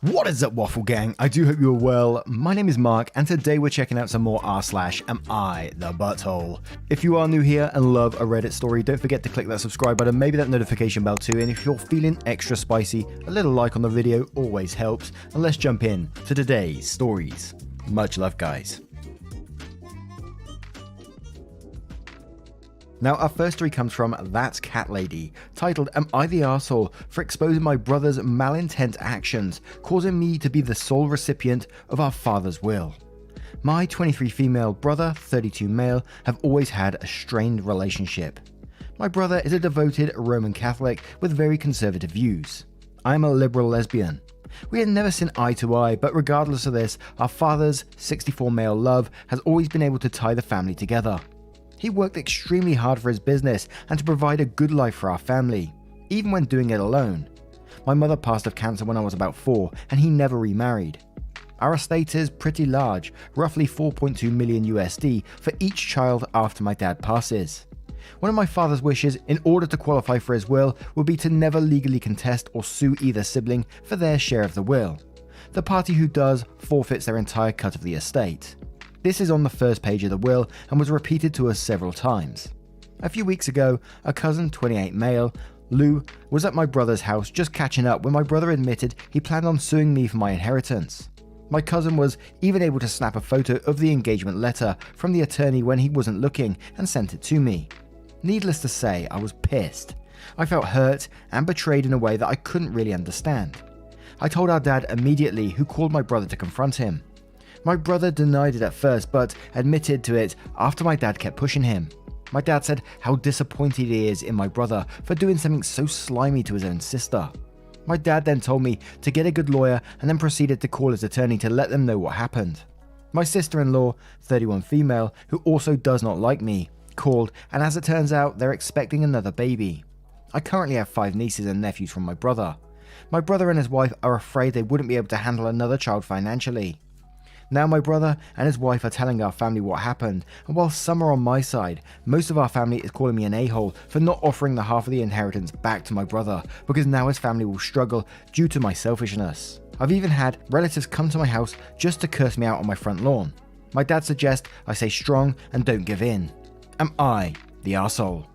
What is up, Waffle Gang? I do hope you're well. My name is Mark, and today we're checking out some more r/am I the butthole. If you are new here and love a Reddit story, don't forget to click that subscribe button, maybe that notification bell too, and if you're feeling extra spicy, a little like on the video always helps, and let's jump in to today's stories. Much love, guys. Now, our first story comes from That's Cat Lady, titled Am I the Arsehole for exposing my brother's malintent actions, causing me to be the sole recipient of our father's will? My 23 female brother, 32 male, have always had a strained relationship. My brother is a devoted Roman Catholic with very conservative views. I am a liberal lesbian. We had never seen eye to eye, but regardless of this, our father's 64 male love has always been able to tie the family together. He worked extremely hard for his business and to provide a good life for our family, even when doing it alone. My mother passed of cancer when I was about 4, and he never remarried. Our estate is pretty large, roughly 4.2 million USD for each child after my dad passes. One of my father's wishes, in order to qualify for his will, would be to never legally contest or sue either sibling for their share of the will. The party who does forfeits their entire cut of the estate. This is on the first page of the will and was repeated to us several times. A few weeks ago, a cousin, 28 male, Lou, was at my brother's house just catching up when my brother admitted he planned on suing me for my inheritance. My cousin was even able to snap a photo of the engagement letter from the attorney when he wasn't looking and sent it to me. Needless to say, I was pissed. I felt hurt and betrayed in a way that I couldn't really understand. I told our dad immediately, who called my brother to confront him. My brother denied it at first, but admitted to it after my dad kept pushing him. My dad said how disappointed he is in my brother for doing something so slimy to his own sister. My dad then told me to get a good lawyer and then proceeded to call his attorney to let them know what happened. My sister-in-law, 31 female, who also does not like me, called, and as it turns out, they're expecting another baby. I currently have 5 nieces and nephews from my brother. My brother and his wife are afraid they wouldn't be able to handle another child financially. Now my brother and his wife are telling our family what happened, and while some are on my side, most of our family is calling me an a-hole for not offering the half of the inheritance back to my brother, because now his family will struggle due to my selfishness. I've even had relatives come to my house just to curse me out on my front lawn. My dad suggests I stay strong and don't give in. Am I the arsehole?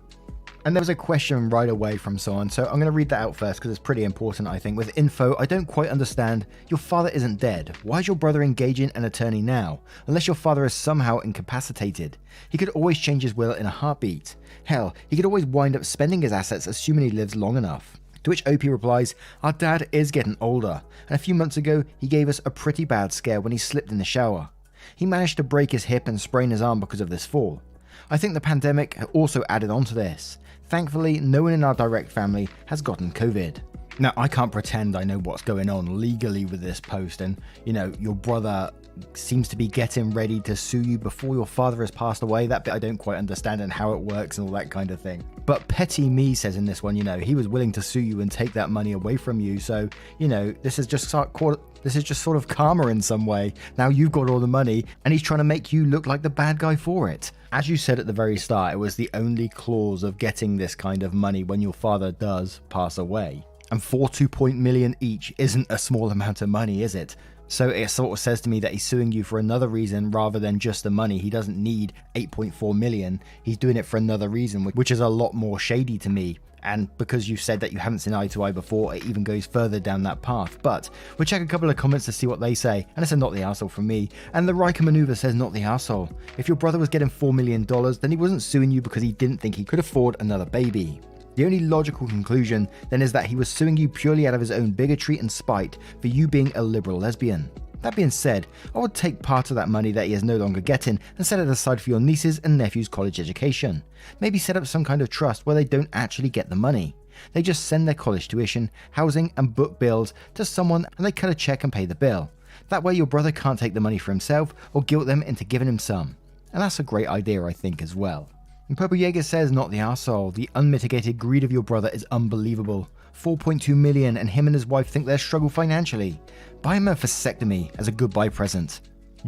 And there was a question right away from someone, so I'm going to read that out first because it's pretty important, I think. With info, I don't quite understand. Your father isn't dead. Why is your brother engaging an attorney now? Unless your father is somehow incapacitated. He could always change his will in a heartbeat. Hell, he could always wind up spending his assets assuming he lives long enough. To which OP replies, our dad is getting older, and a few months ago he gave us a pretty bad scare when he slipped in the shower. He managed to break his hip and sprain his arm because of this fall. I think the pandemic also added on to this. Thankfully, no one in our direct family has gotten COVID. Now, I can't pretend I know what's going on legally with this post, and, your brother seems to be getting ready to sue you before your father has passed away. That bit I don't quite understand and how it works and all that kind of thing. But Petty Me says in this one, he was willing to sue you and take that money away from you. So, this is just sort of karma in some way. Now you've got all the money and he's trying to make you look like the bad guy for it. As you said at the very start, it was the only clause of getting this kind of money when your father does pass away. And 4.2 million each isn't a small amount of money, is it? So it sort of says to me that he's suing you for another reason rather than just the money. He doesn't need 8.4 million. He's doing it for another reason, which is a lot more shady to me. And because you said that you haven't seen eye to eye before, it even goes further down that path. But we'll check a couple of comments to see what they say. And it's a not the arsehole from me. And the Riker Maneuver says not the arsehole. If your brother was getting $4 million, then he wasn't suing you because he didn't think he could afford another baby. The only logical conclusion then is that he was suing you purely out of his own bigotry and spite for you being a liberal lesbian. That being said, I would take part of that money that he is no longer getting and set it aside for your nieces and nephews' college education. Maybe set up some kind of trust where they don't actually get the money. They just send their college tuition, housing and book bills to someone and they cut a check and pay the bill. That way your brother can't take the money for himself or guilt them into giving him some. And that's a great idea, I think, as well. And Purple Jaeger says not the arsehole. The unmitigated greed of your brother is unbelievable. 4.2 million and him and his wife think they'll struggle financially. Buy him a vasectomy as a goodbye present.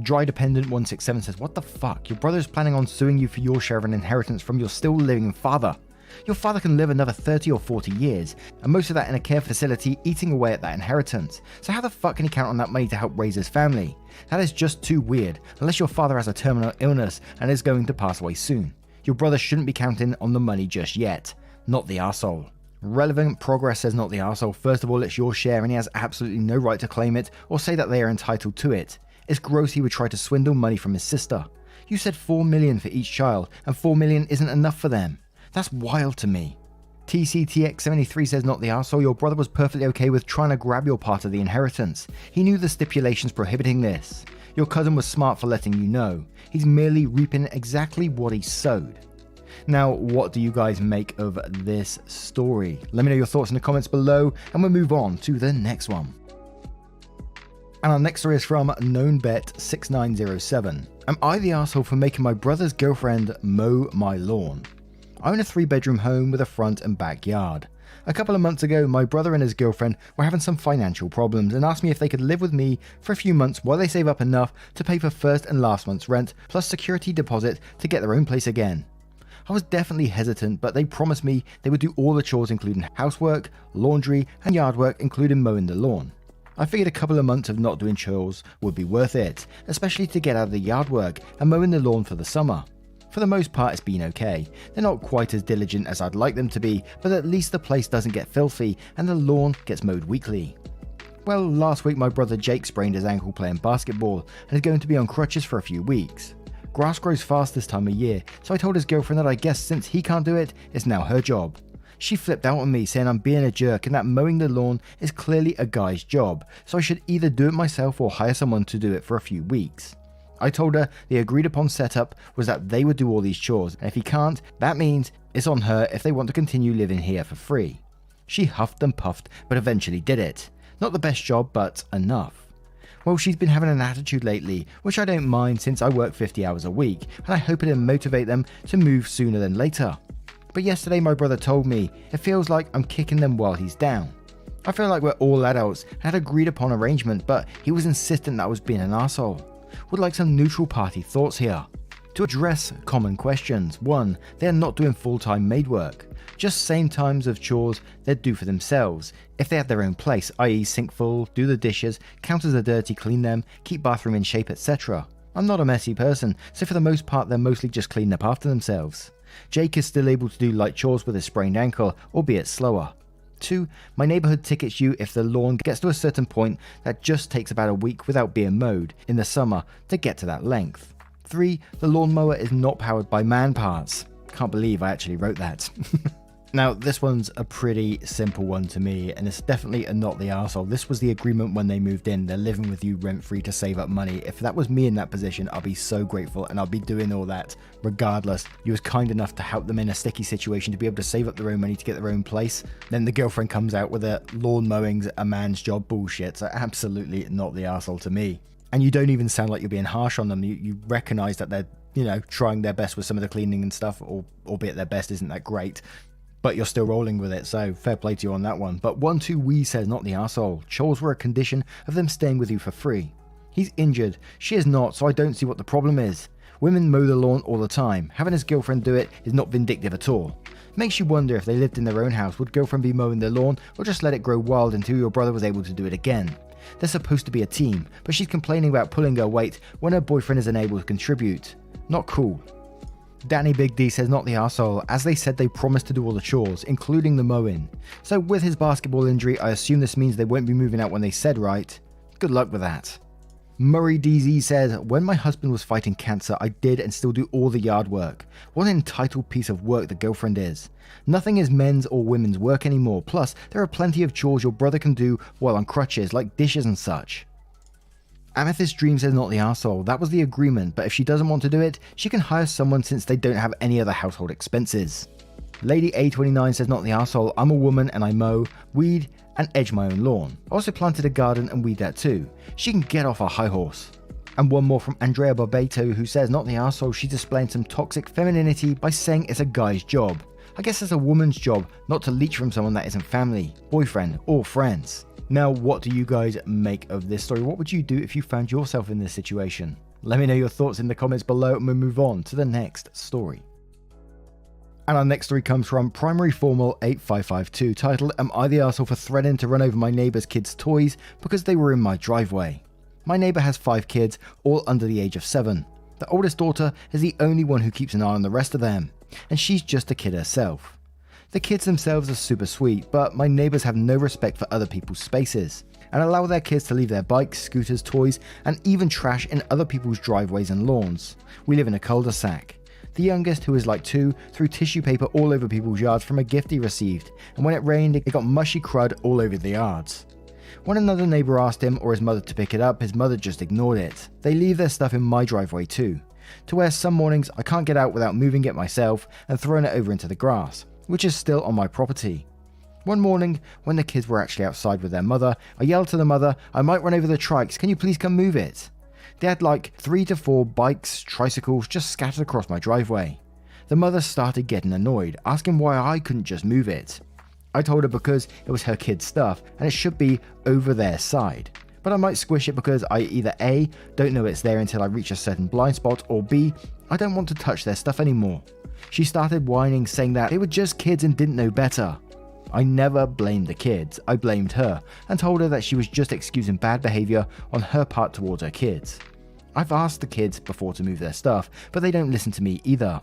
Dry Dependent 167 says, what the fuck? Your brother is planning on suing you for your share of an inheritance from your still living father. Your father can live another 30 or 40 years, and most of that in a care facility eating away at that inheritance. So how the fuck can he count on that money to help raise his family? That is just too weird, unless your father has a terminal illness and is going to pass away soon. Your brother shouldn't be counting on the money just yet. Not the arsehole. Relevant Progress says not the arsehole. First of all, it's your share and he has absolutely no right to claim it or say that they are entitled to it. It's gross he would try to swindle money from his sister. You said $4 million for each child, and $4 million isn't enough for them. That's wild to me. TCTX73 says not the arsehole. Your brother was perfectly okay with trying to grab your part of the inheritance. He knew the stipulations prohibiting this. Your cousin was smart for letting you know. He's merely reaping exactly what he sowed. Now, what do you guys make of this story? Let me know your thoughts in the comments below, and we'll move on to the next one. And our next story is from KnownBet6907. Am I the arsehole for making my brother's girlfriend mow my lawn? I own a 3-bedroom home with a front and backyard. A couple of months ago, my brother and his girlfriend were having some financial problems and asked me if they could live with me for a few months while they save up enough to pay for first and last month's rent plus security deposit to get their own place again. I was definitely hesitant, but they promised me they would do all the chores including housework, laundry and yard work including mowing the lawn. I figured a couple of months of not doing chores would be worth it, especially to get out of the yard work and mowing the lawn for the summer. For the most part it's been okay. They're not quite as diligent as I'd like them to be, but at least the place doesn't get filthy and the lawn gets mowed weekly. Well, last week my brother Jake sprained his ankle playing basketball and is going to be on crutches for a few weeks. Grass grows fast this time of year, so I told his girlfriend that I guess since he can't do it, it's now her job. She flipped out on me saying I'm being a jerk and that mowing the lawn is clearly a guy's job, so I should either do it myself or hire someone to do it for a few weeks. I told her the agreed upon setup was that they would do all these chores, and if he can't, that means it's on her if they want to continue living here for free. She huffed and puffed, but eventually did it. Not the best job, but enough. Well, she's been having an attitude lately, which I don't mind since I work 50 hours a week, and I hope it'll motivate them to move sooner than later. But yesterday my brother told me it feels like I'm kicking them while he's down. I feel like we're all adults and had agreed upon arrangement, but he was insistent that I was being an arsehole. Would like some neutral party thoughts here. To address common questions. 1. They are not doing full-time maid work. Just same times of chores they'd do for themselves. If they had their own place, i.e. sink full, do the dishes, counters are dirty, clean them, keep bathroom in shape, etc. I'm not a messy person, so for the most part they're mostly just cleaning up after themselves. Jake is still able to do light chores with his sprained ankle, albeit slower. 2. My neighborhood tickets you if the lawn gets to a certain point that just takes about a week without being mowed in the summer to get to that length. 3. The lawnmower is not powered by man parts. Can't believe I actually wrote that. Now, this one's a pretty simple one to me, and it's definitely a not the arsehole. This was the agreement when they moved in. They're living with you rent-free to save up money. If that was me in that position, I'll be so grateful, and I'll be doing all that regardless. You was kind enough to help them in a sticky situation to be able to save up their own money to get their own place. Then the girlfriend comes out with a lawn mowing's a man's job bullshit, so absolutely not the arsehole to me. And you don't even sound like you're being harsh on them. You recognize that they're, trying their best with some of the cleaning and stuff, albeit their best isn't that great. But you're still rolling with it, so fair play to you on that one. But 12wee says not the arsehole. Chores were a condition of them staying with you for free. He's injured. She is not, so I don't see what the problem is. Women mow the lawn all the time. Having his girlfriend do it is not vindictive at all. Makes you wonder if they lived in their own house, would girlfriend be mowing their lawn or just let it grow wild until your brother was able to do it again? They're supposed to be a team, but she's complaining about pulling her weight when her boyfriend isn't able to contribute. Not cool. Danny Big D says not the arsehole, as they said they promised to do all the chores, including the mowing. So with his basketball injury, I assume this means they won't be moving out when they said right. Good luck with that. Murray DZ says, when my husband was fighting cancer, I did and still do all the yard work. What an entitled piece of work the girlfriend is. Nothing is men's or women's work anymore, plus there are plenty of chores your brother can do while on crutches, like dishes and such. Amethyst Dream says not the arsehole. That was the agreement, but if she doesn't want to do it, she can hire someone since they don't have any other household expenses. Lady A29 says not the arsehole. I'm a woman and I mow, weed and edge my own lawn. I also planted a garden and weed that too. She can get off her high horse. And one more from Andrea Barbato, who says not the arsehole. She's displaying some toxic femininity by saying it's a guy's job. I guess it's a woman's job not to leech from someone that isn't family, boyfriend or friends. Now, what do you guys make of this story? What would you do if you found yourself in this situation? Let me know your thoughts in the comments below and we'll move on to the next story. And our next story comes from Primary Formal 8552, titled, Am I the arsehole for threatening to run over my neighbour's kids' toys because they were in my driveway? My neighbour has 5 kids, all under the age of 7. The oldest daughter is the only one who keeps an eye on the rest of them, and she's just a kid herself. The kids themselves are super sweet, but my neighbours have no respect for other people's spaces, and allow their kids to leave their bikes, scooters, toys, and even trash in other people's driveways and lawns. We live in a cul-de-sac. The youngest, who is like 2, threw tissue paper all over people's yards from a gift he received, and when it rained, it got mushy crud all over the yards. When another neighbour asked him or his mother to pick it up, his mother just ignored it. They leave their stuff in my driveway too, to where some mornings I can't get out without moving it myself and throwing it over into the grass, which is still on my property. One morning, when the kids were actually outside with their mother, I yelled to the mother, I might run over the trikes, can you please come move it? They had like 3 to 4 bikes, tricycles just scattered across my driveway. The mother started getting annoyed, asking why I couldn't just move it. I told her because it was her kid's stuff and it should be over their side. But I might squish it because I either A, don't know it's there until I reach a certain blind spot, or B, I don't want to touch their stuff anymore. She started whining, saying that they were just kids and didn't know better. I never blamed the kids, I blamed her, and told her that she was just excusing bad behaviour on her part towards her kids. I've asked the kids before to move their stuff, but they don't listen to me either.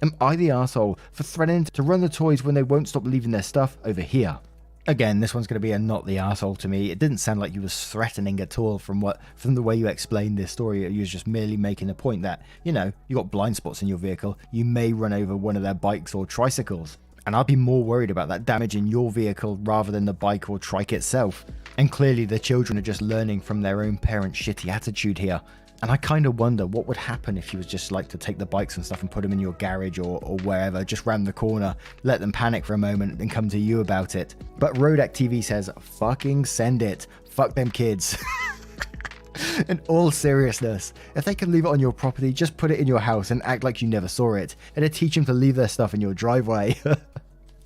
Am I the arsehole for threatening to run the toys when they won't stop leaving their stuff over here? Again, this one's going to be a not the arsehole to me. It didn't sound like you was threatening at all from the way you explained this story. You was just merely making a point that, you know, you got blind spots in your vehicle, you may run over one of their bikes or tricycles. And I'd be more worried about that damage in your vehicle rather than the bike or trike itself. And clearly the children are just learning from their own parents' shitty attitude here. And I kind of wonder what would happen if you was just like to take the bikes and stuff and put them in your garage or wherever, just round the corner, let them panic for a moment and come to you about it. But Rodak TV says, fucking send it. Fuck them kids. In all seriousness, if they can leave it on your property, just put it in your house and act like you never saw it. It'd teach them to leave their stuff in your driveway.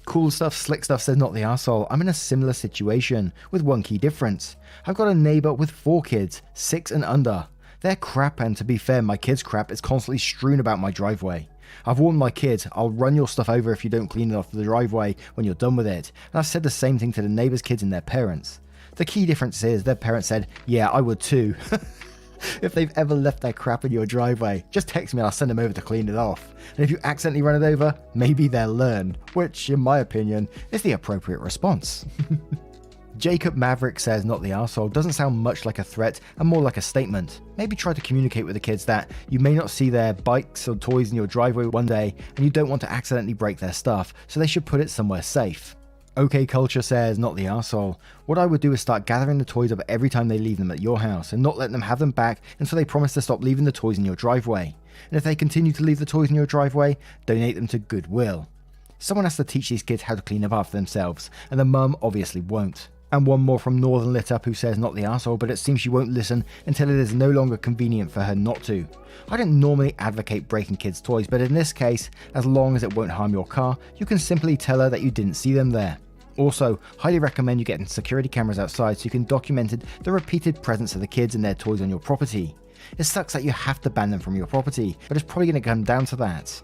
Cool Stuff, Slick Stuff says, not the arsehole. I'm in a similar situation, with one key difference. I've got a neighbour with 4 kids, 6 and under. They're crap, and to be fair, my kids' crap is constantly strewn about my driveway. I've warned my kids, I'll run your stuff over if you don't clean it off the driveway when you're done with it, and I've said the same thing to the neighbours' kids and their parents. The key difference is their parents said, yeah, I would too. If they've ever left their crap in your driveway, just text me and I'll send them over to clean it off. And if you accidentally run it over, maybe they'll learn, which, in my opinion, is the appropriate response. Jacob Maverick says, not the arsehole, doesn't sound much like a threat and more like a statement. Maybe try to communicate with the kids that you may not see their bikes or toys in your driveway one day and you don't want to accidentally break their stuff, so they should put it somewhere safe. OK Culture says, not the arsehole. What I would do is start gathering the toys up every time they leave them at your house and not let them have them back until they promise to stop leaving the toys in your driveway. And if they continue to leave the toys in your driveway, donate them to Goodwill. Someone has to teach these kids how to clean up after themselves, and the mum obviously won't. And one more from Northern Lit Up, who says, not the arsehole, but it seems she won't listen until it is no longer convenient for her not to. I don't normally advocate breaking kids' toys, but in this case, as long as it won't harm your car, you can simply tell her that you didn't see them there. Also, highly recommend you getting security cameras outside so you can document the repeated presence of the kids and their toys on your property. It sucks that you have to ban them from your property, but it's probably going to come down to that.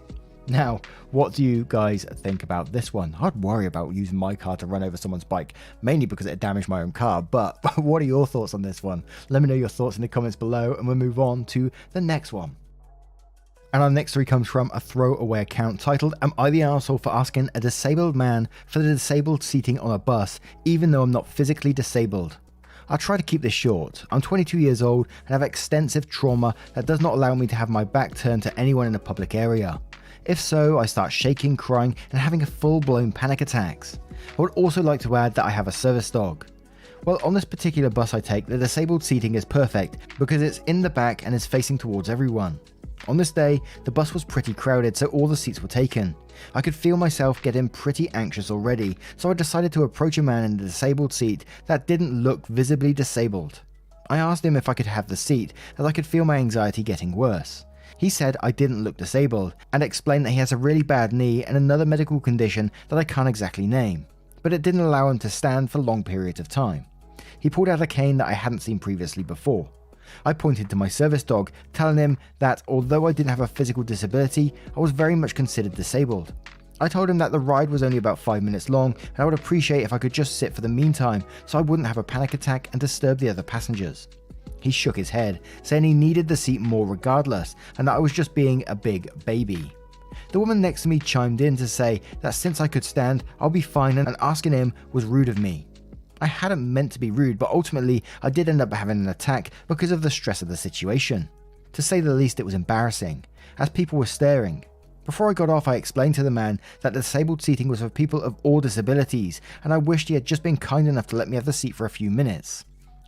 Now, what do you guys think about this one? I'd worry about using my car to run over someone's bike, mainly because it damaged my own car, but what are your thoughts on this one? Let me know your thoughts in the comments below, and we'll move on to the next one. And our next story comes from a throwaway account titled, Am I the arsehole for asking a disabled man for the disabled seating on a bus, even though I'm not physically disabled? I'll try to keep this short. I'm 22 years old and have extensive trauma that does not allow me to have my back turned to anyone in a public area. If so, I start shaking, crying, and having a full-blown panic attacks. I would also like to add that I have a service dog. Well, on this particular bus I take, the disabled seating is perfect because it's in the back and is facing towards everyone. On this day, the bus was pretty crowded, so all the seats were taken. I could feel myself getting pretty anxious already, so I decided to approach a man in the disabled seat that didn't look visibly disabled. I asked him if I could have the seat, as I could feel my anxiety getting worse. He said I didn't look disabled, and explained that he has a really bad knee and another medical condition that I can't exactly name, but it didn't allow him to stand for long periods of time. He pulled out a cane that I hadn't seen previously before. I pointed to my service dog, telling him that although I didn't have a physical disability, I was very much considered disabled. I told him that the ride was only about 5 minutes long and I would appreciate if I could just sit for the meantime so I wouldn't have a panic attack and disturb the other passengers. He shook his head, saying he needed the seat more regardless and that I was just being a big baby. The woman next to me chimed in to say that since I could stand, I'll be fine, and asking him was rude of me. I hadn't meant to be rude, but ultimately I did end up having an attack because of the stress of the situation. To say the least, it was embarrassing, as people were staring. Before I got off, I explained to the man that the disabled seating was for people of all disabilities, and I wished he had just been kind enough to let me have the seat for a few minutes.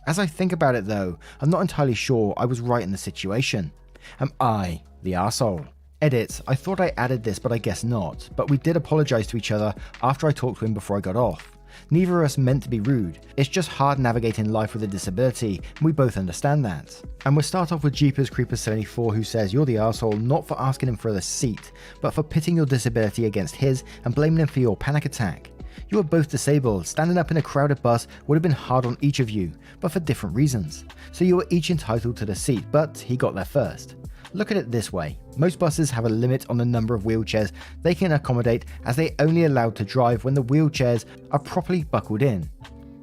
As I think about it though, I'm not entirely sure I was right in the situation. Am I the arsehole? Edit, I thought I added this, but I guess not, but we did apologise to each other after I talked to him before I got off. Neither of us meant to be rude, it's just hard navigating life with a disability, and we both understand that. And we'll start off with Jeepers Creepers 74, who says you're the arsehole not for asking him for the seat, but for pitting your disability against his and blaming him for your panic attack. You are both disabled, standing up in a crowded bus would have been hard on each of you, but for different reasons. So you were each entitled to the seat, but he got there first. Look at it this way, most buses have a limit on the number of wheelchairs they can accommodate, as they only allowed to drive when the wheelchairs are properly buckled in.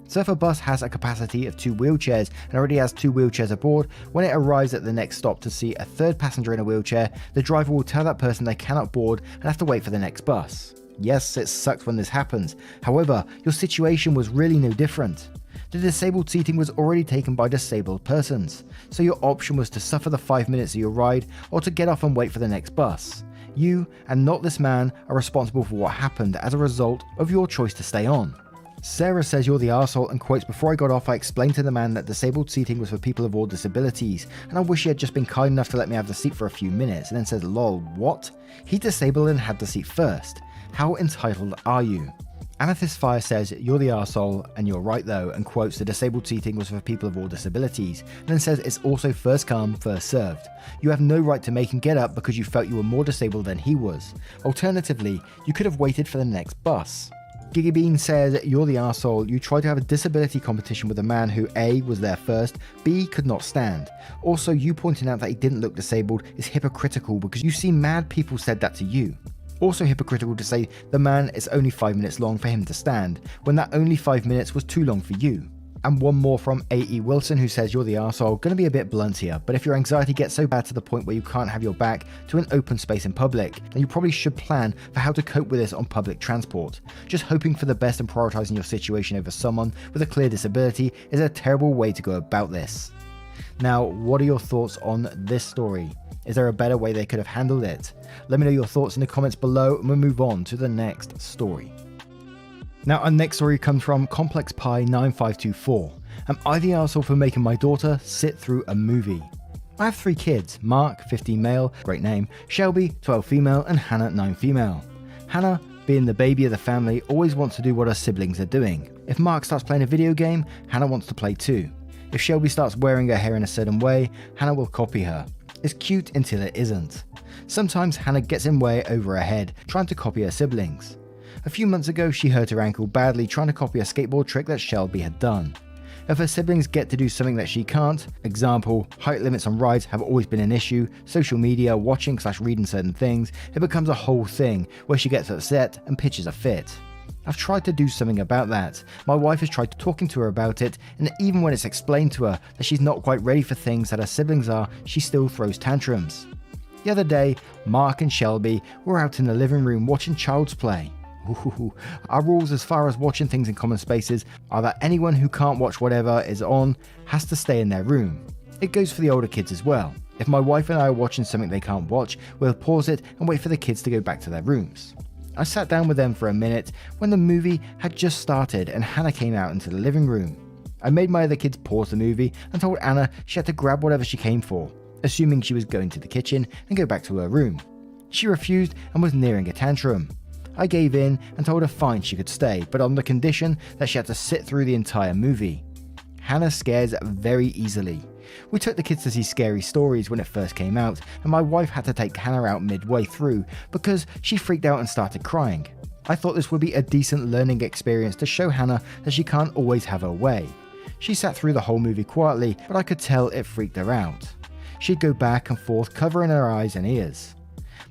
So if a bus has a capacity of 2 wheelchairs and already has 2 wheelchairs aboard, when it arrives at the next stop to see a third passenger in a wheelchair, the driver will tell that person they cannot board and have to wait for the next bus. Yes, it sucks when this happens, however, your situation was really no different. The disabled seating was already taken by disabled persons, so your option was to suffer the 5 minutes of your ride or to get off and wait for the next bus. You, and not this man, are responsible for what happened as a result of your choice to stay on. Sarah says you're the arsehole and quotes, before I got off I explained to the man that disabled seating was for people of all disabilities and I wish he had just been kind enough to let me have the seat for a few minutes, and then says lol, what? He disabled and had the seat first. How entitled are you? Amethyst Fire says you're the arsehole and you're right though, and quotes the disabled seating was for people of all disabilities, and then says it's also first come, first served. You have no right to make him get up because you felt you were more disabled than he was. Alternatively, you could have waited for the next bus. Giggy Bean says you're the arsehole, you tried to have a disability competition with a man who A, was there first, B, could not stand. Also, you pointing out that he didn't look disabled is hypocritical because you see mad people said that to you. Also hypocritical to say the man is only 5 minutes long for him to stand, when that only 5 minutes was too long for you. And one more from A.E. Wilson, who says you're the arsehole, gonna be a bit blunt here, but if your anxiety gets so bad to the point where you can't have your back to an open space in public, then you probably should plan for how to cope with this on public transport. Just hoping for the best and prioritising your situation over someone with a clear disability is a terrible way to go about this. Now, what are your thoughts on this story? Is there a better way they could have handled it? Let me know your thoughts in the comments below and we'll move on to the next story. Now, our next story comes from Complex Pi 9524. Am I the arsehole for making my daughter sit through a movie? I have 3 kids, Mark, 15 male, great name, Shelby, 12 female, and Hannah, 9 female. Hannah, being the baby of the family, always wants to do what her siblings are doing. If Mark starts playing a video game, Hannah wants to play too. If Shelby starts wearing her hair in a certain way, Hannah will copy her. It's cute until it isn't. Sometimes Hannah gets in way over her head, trying to copy her siblings. A few months ago, she hurt her ankle badly trying to copy a skateboard trick that Shelby had done. If her siblings get to do something that she can't, example, height limits on rides have always been an issue, social media, watching/reading certain things, it becomes a whole thing where she gets upset and pitches a fit. I've tried to do something about that. My wife has tried talking to her about it, and even when it's explained to her that she's not quite ready for things that her siblings are, she still throws tantrums. The other day, Mark and Shelby were out in the living room watching Child's Play. Ooh, our rules as far as watching things in common spaces are that anyone who can't watch whatever is on has to stay in their room. It goes for the older kids as well. If my wife and I are watching something they can't watch, we'll pause it and wait for the kids to go back to their rooms. I sat down with them for a minute when the movie had just started and Hannah came out into the living room. I made my other kids pause the movie and told Anna she had to grab whatever she came for, assuming she was going to the kitchen and go back to her room. She refused and was nearing a tantrum. I gave in and told her fine she could stay, but on the condition that she had to sit through the entire movie. Hannah scares very easily. We took the kids to see Scary Stories when it first came out, and my wife had to take Hannah out midway through because she freaked out and started crying. I thought this would be a decent learning experience to show Hannah that she can't always have her way. She sat through the whole movie quietly, but I could tell it freaked her out. She'd go back and forth covering her eyes and ears.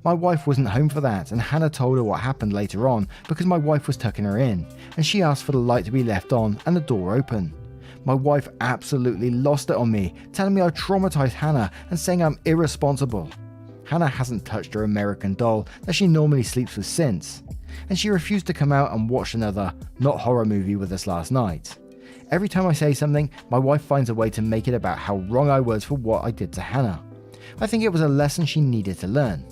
My wife wasn't home for that, and Hannah told her what happened later on because my wife was tucking her in, and she asked for the light to be left on and the door open. My wife absolutely lost it on me, telling me I traumatized Hannah and saying I'm irresponsible. Hannah hasn't touched her American doll that she normally sleeps with since, and she refused to come out and watch another not horror movie with us last night. Every time I say something, my wife finds a way to make it about how wrong I was for what I did to Hannah. I think it was a lesson she needed to learn.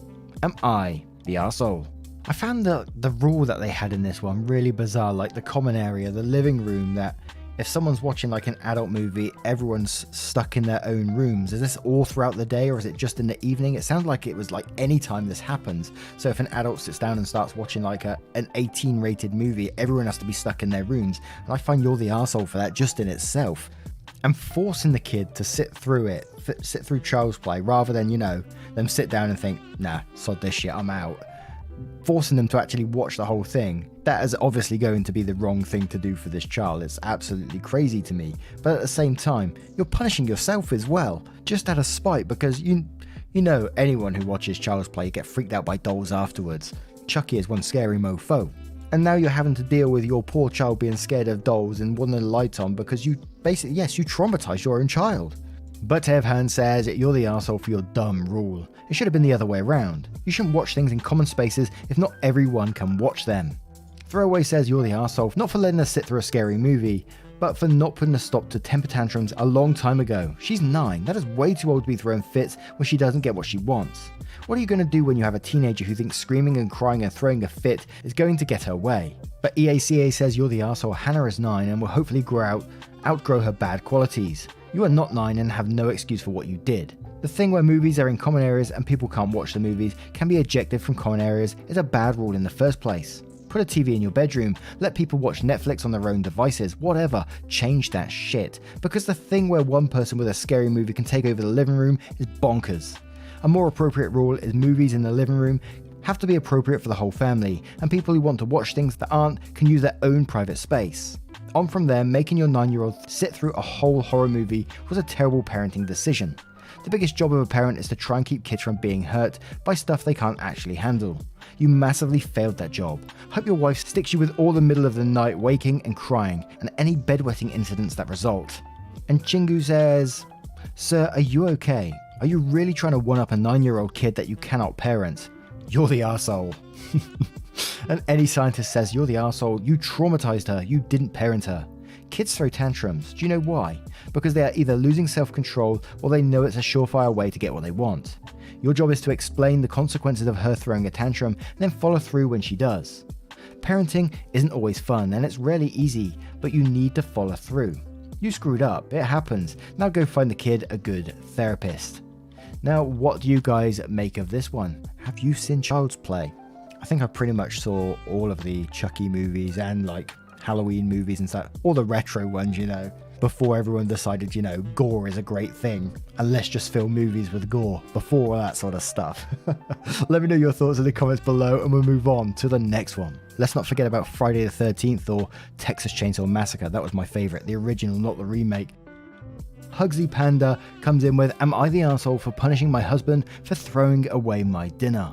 Am I the arsehole? I found the rule that they had in this one really bizarre, like the common area, the living room, that if someone's watching like an adult movie, everyone's stuck in their own rooms. Is this all throughout the day or is it just in the evening? It sounds like it was like any time this happens. So if an adult sits down and starts watching like an 18 rated movie, everyone has to be stuck in their rooms. And I find you're the arsehole for that just in itself. And forcing the kid to sit through Child's Play rather than, them sit down and think, nah, sod this shit, I'm out. Forcing them to actually watch the whole thing, that is obviously going to be the wrong thing to do for this child. It's absolutely crazy to me. But at the same time, you're punishing yourself as well, just out of spite, because you know anyone who watches Child's Play get freaked out by dolls afterwards. Chucky is one scary mofo. And now you're having to deal with your poor child being scared of dolls and wanting the light on because you basically, yes, you traumatized your own child. But Tevhan says you're the arsehole for your dumb rule. It should have been the other way around. You shouldn't watch things in common spaces if not everyone can watch them. Throwaway says you're the arsehole not for letting us sit through a scary movie, but for not putting a stop to temper tantrums a long time ago. She's 9, that is way too old to be throwing fits when she doesn't get what she wants. What are you going to do when you have a teenager who thinks screaming and crying and throwing a fit is going to get her way? But EACA says you're the arsehole. Hannah is 9 and will hopefully outgrow her bad qualities. You are not 9 and have no excuse for what you did. The thing where movies are in common areas and people can't watch the movies can be ejected from common areas is a bad rule in the first place. Put a TV in your bedroom, let people watch Netflix on their own devices, whatever, change that shit. Because the thing where one person with a scary movie can take over the living room is bonkers. A more appropriate rule is movies in the living room have to be appropriate for the whole family, and people who want to watch things that aren't can use their own private space. On from there, making your 9-year-old sit through a whole horror movie was a terrible parenting decision. The biggest job of a parent is to try and keep kids from being hurt by stuff they can't actually handle. You massively failed that job. Hope your wife sticks you with all the middle of the night waking and crying and any bedwetting incidents that result. And Chingu says, "Sir, are you okay? Are you really trying to one-up a 9-year-old kid that you cannot parent? You're the arsehole." And any scientist says you're the arsehole, you traumatized her, you didn't parent her. Kids throw tantrums. Do you know why? Because they are either losing self-control or they know it's a surefire way to get what they want. Your job is to explain the consequences of her throwing a tantrum and then follow through when she does. Parenting isn't always fun and it's rarely easy, but you need to follow through. You screwed up, it happens. Now go find the kid a good therapist. Now, what do you guys make of this one? Have you seen Child's Play? I think I pretty much saw all of the Chucky movies and like Halloween movies and stuff, all the retro ones, before everyone decided, gore is a great thing, and let's just film movies with gore before all that sort of stuff. Let me know your thoughts in the comments below and we'll move on to the next one. Let's not forget about Friday the 13th or Texas Chainsaw Massacre. That was my favorite, the original, not the remake. Hugsy Panda comes in with, "Am I the arsehole for punishing my husband for throwing away my dinner?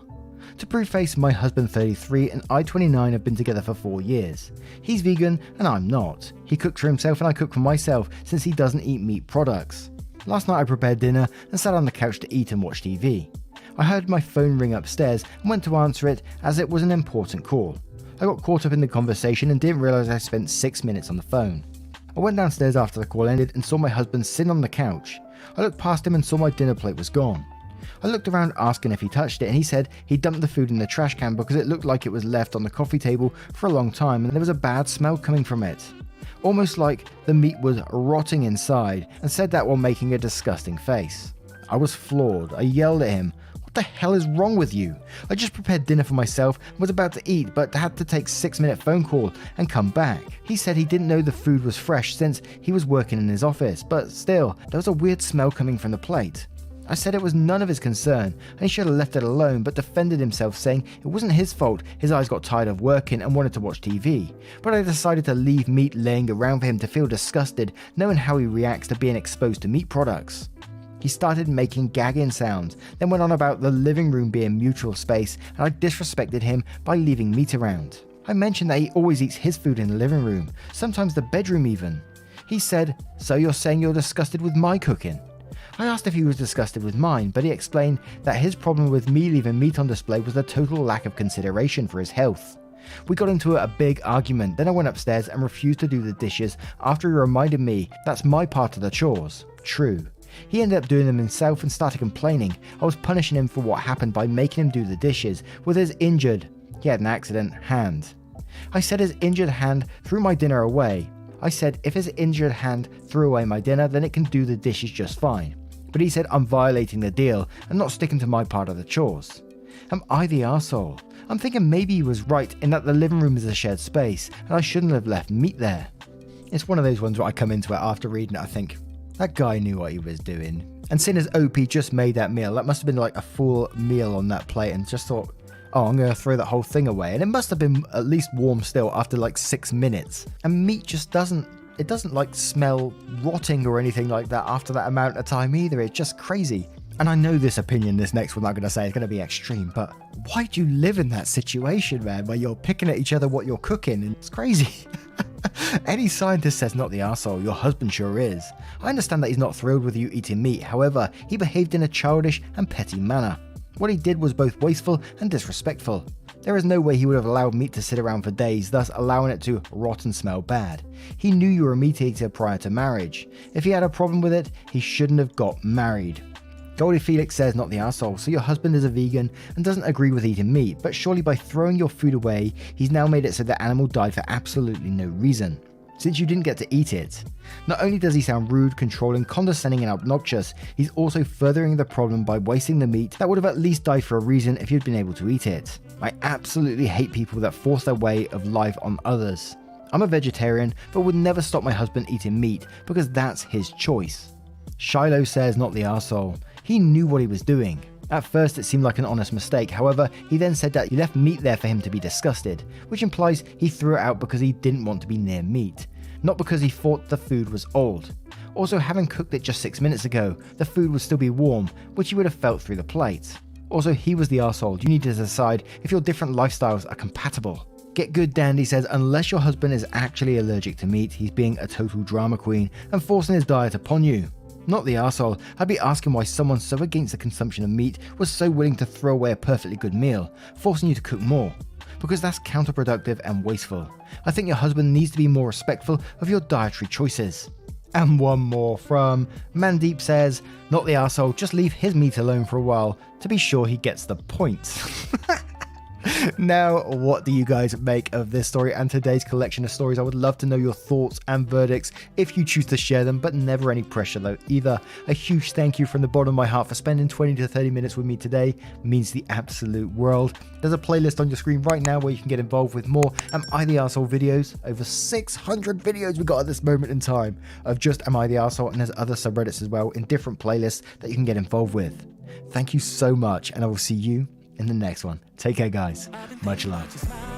To preface, my husband 33 and I 29 have been together for 4 years. He's vegan and I'm not. He cooks for himself and I cook for myself since he doesn't eat meat products. Last night I prepared dinner and sat on the couch to eat and watch TV. I heard my phone ring upstairs and went to answer it as it was an important call. I got caught up in the conversation and didn't realise I spent 6 minutes on the phone. I went downstairs after the call ended and saw my husband sitting on the couch. I looked past him and saw my dinner plate was gone. I looked around asking if he touched it and he said he dumped the food in the trash can because it looked like it was left on the coffee table for a long time and there was a bad smell coming from it. Almost like the meat was rotting inside, and said that while making a disgusting face. I was floored. I yelled at him, "What the hell is wrong with you? I just prepared dinner for myself and was about to eat but had to take a 6-minute phone call and come back." He said he didn't know the food was fresh since he was working in his office, but still, there was a weird smell coming from the plate. I said it was none of his concern and he should have left it alone, but defended himself saying it wasn't his fault, his eyes got tired of working and wanted to watch TV. But I decided to leave meat laying around for him to feel disgusted knowing how he reacts to being exposed to meat products. He started making gagging sounds, then went on about the living room being mutual space, and I disrespected him by leaving meat around. I mentioned that he always eats his food in the living room, sometimes the bedroom even. He said, "So you're saying you're disgusted with my cooking?" I asked if he was disgusted with mine, but he explained that his problem with me leaving meat on display was the total lack of consideration for his health. We got into a big argument, then I went upstairs and refused to do the dishes after he reminded me that's my part of the chores. True. He ended up doing them himself and started complaining. I was punishing him for what happened by making him do the dishes with his injured, he had an accident, hand. I said his injured hand threw my dinner away. I said if his injured hand threw away my dinner, then it can do the dishes just fine. But he said I'm violating the deal and not sticking to my part of the chores. Am I the arsehole? I'm thinking maybe he was right in that the living room is a shared space and I shouldn't have left meat there. It's one of those ones where I come into it after reading it, I think, that guy knew what he was doing. And seeing as OP just made that meal, that must have been like a full meal on that plate, and just thought, oh, I'm going to throw that whole thing away. And it must have been at least warm still after like 6 minutes. And meat just doesn't like smell rotting or anything like that after that amount of time either. It's just crazy. And I know this opinion, this next one I'm going to say is going to be extreme, but why do you live in that situation, man, where you're picking at each other what you're cooking? And it's crazy. Any scientist says not the arsehole, your husband sure is. I understand that he's not thrilled with you eating meat, however, he behaved in a childish and petty manner. What he did was both wasteful and disrespectful. There is no way he would have allowed meat to sit around for days, thus allowing it to rot and smell bad. He knew you were a meat eater prior to marriage. If he had a problem with it, he shouldn't have got married. Goldie Felix says not the arsehole, so your husband is a vegan and doesn't agree with eating meat, but surely by throwing your food away, he's now made it so the animal died for absolutely no reason, since you didn't get to eat it. Not only does he sound rude, controlling, condescending and obnoxious, he's also furthering the problem by wasting the meat that would have at least died for a reason if you'd been able to eat it. I absolutely hate people that force their way of life on others. I'm a vegetarian, but would never stop my husband eating meat because that's his choice. Shiloh says not the arsehole. He knew what he was doing. At first it seemed like an honest mistake, however, he then said that you left meat there for him to be disgusted, which implies he threw it out because he didn't want to be near meat, not because he thought the food was old. Also, having cooked it just 6 minutes ago, the food would still be warm, which you would have felt through the plate. Also, he was the arsehole. You need to decide if your different lifestyles are compatible. Get Good Dandy says unless your husband is actually allergic to meat, he's being a total drama queen and forcing his diet upon you. Not the arsehole. I'd be asking why someone so against the consumption of meat was so willing to throw away a perfectly good meal, forcing you to cook more. Because that's counterproductive and wasteful. I think your husband needs to be more respectful of your dietary choices. And one more from Mandeep says, not the arsehole, just leave his meat alone for a while to be sure he gets the point. Now, what do you guys make of this story and today's collection of stories? I would love to know your thoughts and verdicts if you choose to share them, but never any pressure though either. A huge thank you from the bottom of my heart for spending 20 to 30 minutes with me today. It means the absolute world. There's a playlist on your screen right now where you can get involved with more Am I the Arsehole videos. Over 600 videos we got at this moment in time of just Am I the Arsehole, and there's other subreddits as well in different playlists that you can get involved with. Thank you so much, and I will see you in the next one. Take care, guys. Much love.